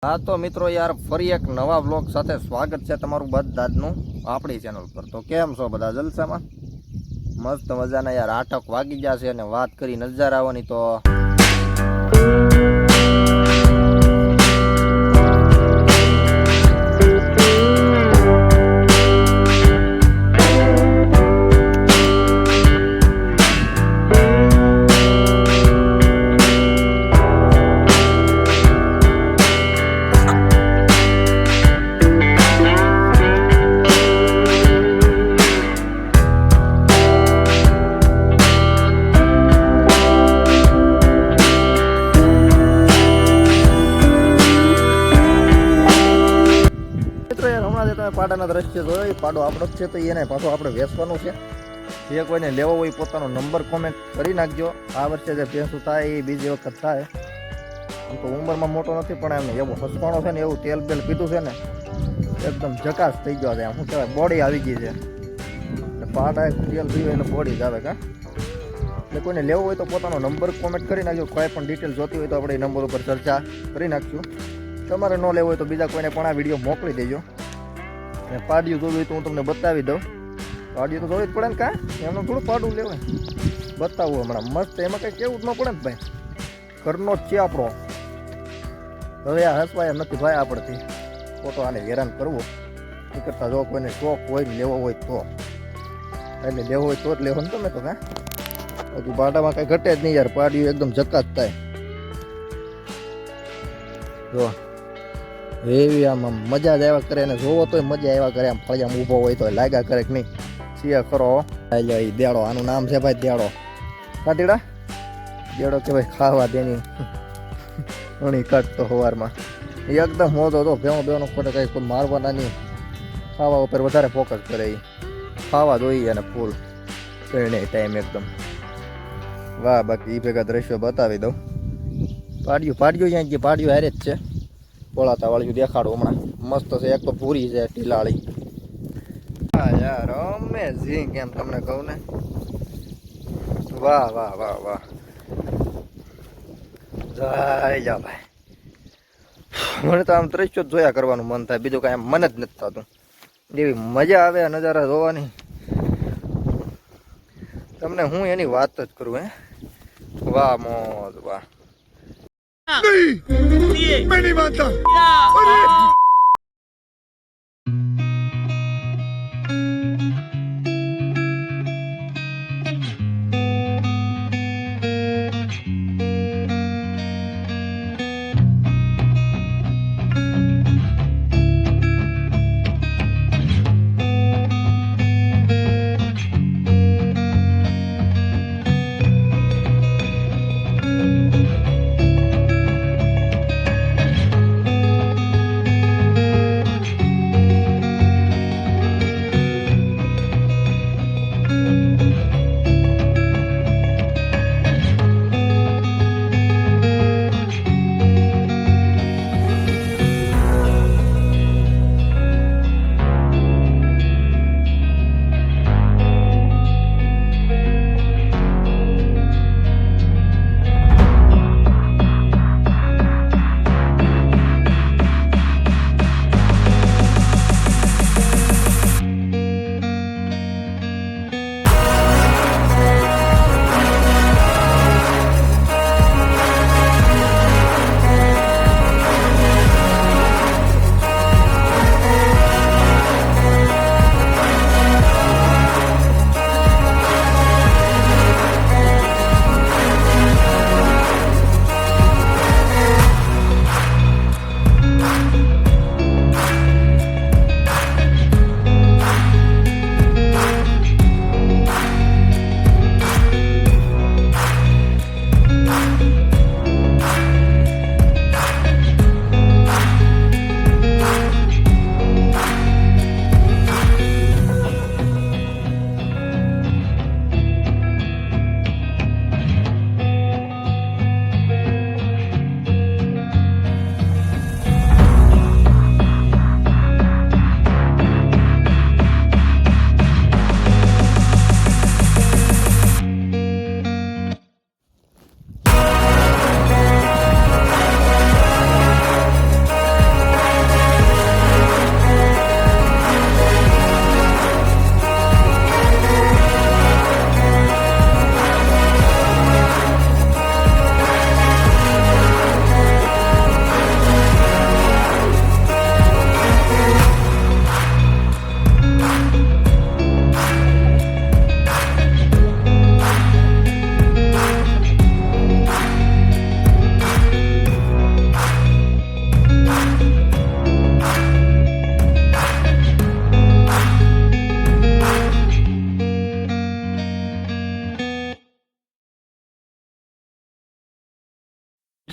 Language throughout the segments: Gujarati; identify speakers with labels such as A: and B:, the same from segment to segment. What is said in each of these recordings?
A: હા તો મિત્રો યાર ફરી એક નવા વ્લોગ સાથે સ્વાગત છે તમારું બધાનું આપણી ચેનલ પર। તો કેમ છો બધા જલસામાં? મસ્ત મજાના યાર 8 વાગી ગયા છે અને વાત કરી નજારાઓની તો પાડાના દ્રશ્ય જોયો। પાડો આપણો જ છે તો એને પાછો આપણે વેચવાનું છે। જે કોઈને લેવો હોય પોતાનો નંબર કોમેન્ટ કરી નાખજો। આ વર્ષે જે ભેંસું થાય એ બીજી વખત થાય। આમ તો ઉંમરમાં મોટો નથી પણ એમને એવો હસવાનો છે ને એવું તેલ બેલ પીધું છે ને એકદમ જકાસ થઈ ગયો છે। શું કહેવાય બોડી આવી ગઈ છે એટલે પાડા તેલ પીવે એટલે બોડી જ આવે કા। એટલે કોઈને લેવો હોય તો પોતાનો નંબર કોમેન્ટ કરી નાખજો। કોઈ પણ ડિટેલ જોતી હોય તો આપણે એ નંબર ઉપર ચર્ચા કરી નાખશું। તમારે ન લેવો હોય તો બીજા કોઈને પણ આ વિડીયો મોકલી દેજો। પાડિયું જોવું હોય તો હું તમને બતાવી દઉં। પાડિયું તો જોવી જ પડે ને કાં એમનું થોડું પાડું લેવાય બતાવું હમણાં મસ્ત એમાં કંઈ કેવું જ ન પડે ને ભાઈ ઘરનો જ છે આપણો। હવે આ હસવાય એમ નથી ભાઈ આપણથી ખોટો આને હેરાન કરવો એ કરતાં જો કોઈને શોખ હોય ને લેવો હોય તો એટલે લેવો હોય તો જ લેવો ને તમે તો કાં હજુ પાડામાં કાંઈ ઘટે જ નહીં યાર। પાડિયું એકદમ જકાત થાય જો એવી આમ મજા જ આવ્યા કરે અને જોવો તોય મજા આવ્યા કરે। આમ ફળિયામાં ઊભો હોય તો લાગ્યા કરે કે નહીં સિયા ખરો એ દેડો આનું નામ છે ભાઈ દેડો કાટીડા દેડો કે ભાઈ ખાવા દેની ઘણી કાઢતો સવારમાં એકદમ મોટો તો ભેવો બેનો ખોટે કંઈ કોઈ મારવાના નહીં ખાવા ઉપર વધારે ફોકસ કરે એ ખાવા જોઈએ અને ફૂલ એને ટાઈમ એકદમ વાહ। બાકી એ ભેગા દ્રશ્યો બતાવી દઉં। પાડ્યું જ્યાં ગયું પાડ્યું હારે જ છે બોલાતા વાળું દેખાડું હમણાં મસ્ત છે। એક તો પૂરી છે ટીલાળી હા યાર અમેઝિંગ એમ તમને કહું ને વાહ વાહ વાહ વાહ જય જા ભાઈ। મને તો આમ દ્રશ્યો જ જોયા કરવાનું મન થાય બીજું કાંઈ મન જ નથી થતું એવી મજા આવે આ નજારા જોવાની તમને હું એની વાત જ કરું હે વાહ મોજ વાહ। नहीं मैं नहीं मानता।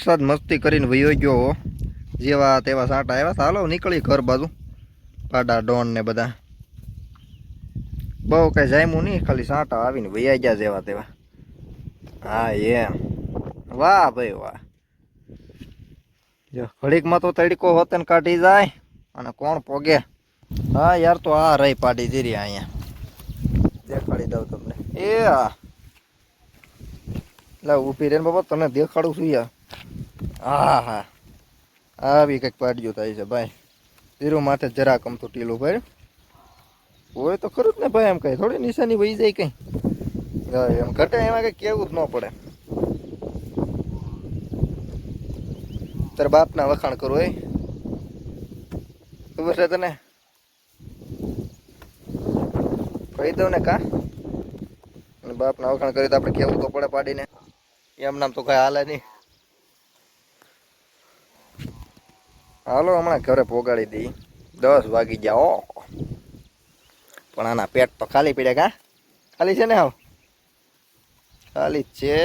A: વરસાદ મસ્તી કરીને વયો ગયો હો. જેવા તેવા સાંટા આવ્યા. હાલો નીકળી ઘર બાજુ. પાડા ડોન ને બધા બહુ કઈ જામ્યું નહીં, ખાલી સાંટા આવીને વૈયા ગયા જેવા તેવા. હા એમ. વાહ ભાઈ વાહ. જો ઘડીકમાં તો તડકો હોતે ને કાઢી જાય અને કોણ પોગે. હા યાર તો આ રહી પાડી જીરી અહીંયા દેખાડી દઉં તમને. એ હા લા ઊભી રહીને બાબા તને દેખાડું છું યાર. હા હા આવી કંઈક પાડ્યું થાય છે ભાઈ. ધીરું માથે જરા કમતું ટીલું ભાઈ હોય તો ખરું જ ને ભાઈ. એમ કઈ થોડી નિશાની વહી જાય કઈ એમ ઘટે એમાં કઈ કેવું જ ન પડે. તારે બાપના વખાણ કરવું હોય ખબર છે તને? કહી દઉં ને કા બાપના વખાણ કરી તો આપણે કેવું તો પડે પાડીને. એમ નામ તો કઈ હાલે નહીં. હાલો હમણાં ઘરે પોગાડી દઈ. 10 વાગી જાઓ પણ આના પેટ તો ખાલી પડ્યા. કા ખાલી છે ને? હાવ ખાલી જ છે.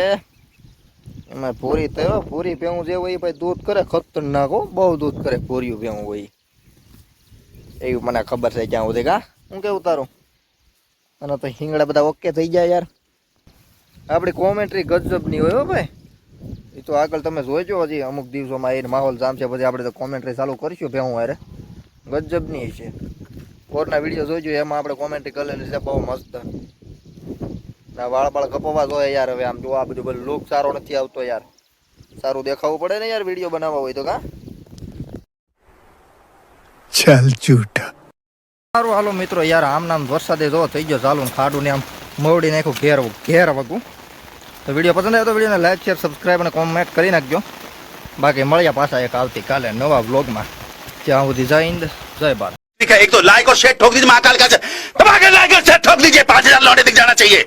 A: એમાં પૂરી થયો. પૂરી ભેવું જે હોય ભાઈ દૂધ કરે ખતરનાક હો. બહુ દૂધ કરે પૂર્યું ભેવું હોય એવું મને ખબર છે ક્યાં સુધી. કા હું કેવું તારું? અને તો હિંગડા બધા ઓકે થઈ જાય યાર. આપણી કોમેન્ટ્રી ગજબની હોય હો ભાઈ. એ તો આગળ તમે જોઈજો. હજી અમુક દિવસોમાં એ માહોલ જામશે પછી આપણે તો કોમેન્ટ્રી ચાલુ કરીશું ભેવું હારે. ગજબની છે. કોરના વિડીયો જોઈજો એમાં આપણે કોમેન્ટ્રી કરેલી છે બહુ મસ્ત. ના વાળ બાળ કપાવા જોઈએ યાર. હવે આમ જો આ બધું લુક સારો નથી આવતો યાર. સારું દેખાવું પડે ને યાર વિડીયો બનાવવા હોય તો. કા
B: ચાલ ચૂટા.
A: સારું હાલો મિત્રો યાર આમ નામ વરસાદે જો થઈ ગયો ચાલુ ને ખાડું ને આમ મવડી નાખ્યું ઘેર વગું. તો વિડીયો પસંદ આવ્યો તો વિડીયોને લાઈક શેર સબસ્ક્રાઈબ અને કોમેન્ટ કરી નાખજો. બાકી મળ્યા પાછા એક આવતીકાલે નવા વ્લોગમાં. ત્યાં સુધી જય હિન્દ જય ભારત.
C: एक तो लाइक और शेयर ठोक दीजिए महाकाल का दबा के लाइक और शेयर ठोक दीजिए 5000 लौटे दिख जाना चाहिए।